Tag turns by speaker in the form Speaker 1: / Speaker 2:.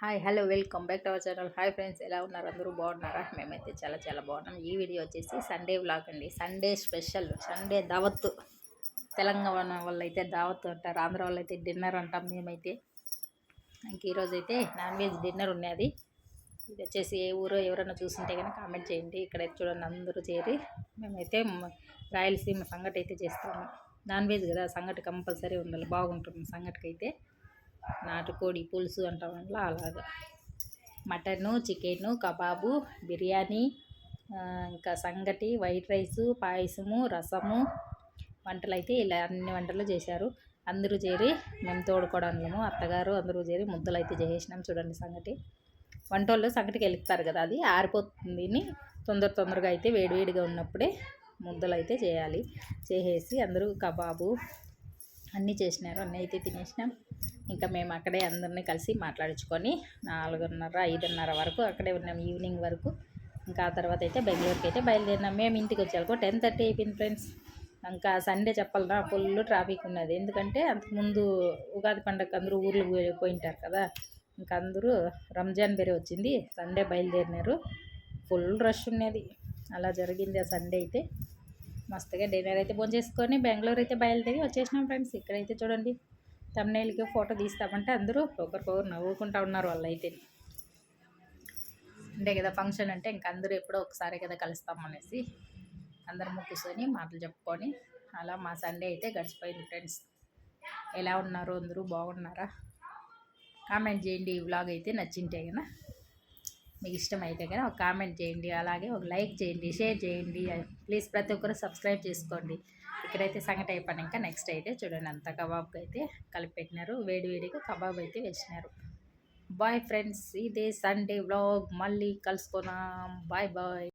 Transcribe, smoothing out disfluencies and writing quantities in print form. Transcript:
Speaker 1: Hi hello welcome back to our channel. Hi friends, ఎలా ఉన్నారు? అందరూ బాగున్నారా? మేమైతే చాలా చాలా బాగున్నాం. ఈ వీడియో వచ్చేసి సండే వ్లాగ్ అండి. సండే స్పెషల్, సండే దావత్. తెలంగాణ వాళ్ళు అయితే దావత్ అంటారు, ఆంధ్ర వాళ్ళు అయితే డిన్నర్ అంటాం. మేమైతే ఇంక ఈరోజు అయితే నాన్ వెజ్ డిన్నర్ ఉన్నది. ఇది వచ్చేసి ఏ ఊరో ఎవరైనా చూస్తుంటే కనుక కామెంట్ చేయండి. ఇక్కడైతే చూడండి, అందరూ చేరి మేమైతే రాయలసీమ సంగటి అయితే చేస్తాము. నాన్ వెజ్ కదా, సంగటి కంపల్సరీ ఉండాలి, బాగుంటుంది. సంగటికి అయితే నాటుకోడి పులుసు అంటాం వల్ల అలాగా మటను, చికెను, కబాబు, బిర్యానీ, ఇంకా సంగటి, వైట్ రైసు, పాయసము, రసము, వంటలు అయితే ఇలా అన్ని వంటలు చేశారు. అందరూ చేరి మేము తోడుకోవడాము, అత్తగారు అందరూ చేరి ముద్దలు అయితే చేసేసినాం. చూడండి, సంగటి వంటోళ్ళు సంగటికి వెళ్తారు కదా, అది ఆరిపోతుంది. తొందరగా అయితే వేడివేడిగా ఉన్నప్పుడే ముద్దలు అయితే చేయాలి. చేసేసి అందరూ కబాబు అన్నీ చేసినారు, అన్నీ అయితే తినేసినాం. ఇంకా మేము అక్కడే అందరినీ కలిసి మాట్లాడించుకొని 4:30, 5:30 వరకు అక్కడే ఉన్నాం, ఈవినింగ్ వరకు. ఇంకా ఆ తర్వాత అయితే బెంగళూరుకి అయితే బయలుదేరినాం. మేము ఇంటికి వచ్చేలకు 10:30 అయిపోయింది ఫ్రెండ్స్. ఇంకా సండే చెప్పాలన్నా ఫుల్ ట్రాఫిక్ ఉన్నది. ఎందుకంటే అంతకుముందు ఉగాది పండగ అందరూ ఊర్లు పోయింటారు కదా, ఇంకా అందరూ రంజాన్ వేరే వచ్చింది, సండే బయలుదేరినారు. ఫుల్ రష్ ఉన్నది. అలా జరిగింది ఆ సండే అయితే. మస్తుగా డిన్నర్ అయితే చేసుకొని బెంగళూరు అయితే బయలుదేరి వచ్చేసినాం ఫ్రెండ్స్. ఇక్కడైతే చూడండి, తమ్నేల్కి ఫోటో తీస్తామంటే అందరూ ఒకరికొకరు నవ్వుకుంటా ఉన్నారు. వాళ్ళు అయితే అంటే కదా ఫంక్షన్ అంటే ఇంక అందరూ ఎప్పుడో ఒకసారి కదా కలుస్తాం అనేసి అందరం కూర్చొని మాటలు చెప్పుకొని అలా మా సండే అయితే గడిచిపోయింది ఫ్రెండ్స్. ఎలా ఉన్నారు? అందరూ బాగున్నారా? కామెంట్ చేయండి. ఈ వ్లాగ్ అయితే నచ్చింటే కదా, మీకు ఇష్టమైతే కానీ ఒక కామెంట్ చేయండి, అలాగే ఒక లైక్ చేయండి, షేర్ చేయండి ప్లీజ్. ప్రతి ఒక్కరు సబ్స్క్రైబ్ చేసుకోండి. ఇక్కడైతే సంగటి అయిపోయినాక నెక్స్ట్ అయితే చూడండి, అంత కబాబ్కి అయితే కలిపి పెట్టినారు. వేడివేడిగా కబాబ్ అయితే వేసినారు. బాయ్ ఫ్రెండ్స్, ఇదే సండే వ్లాగ్. మళ్ళీ కలుసుకున్నాం. Bye bye.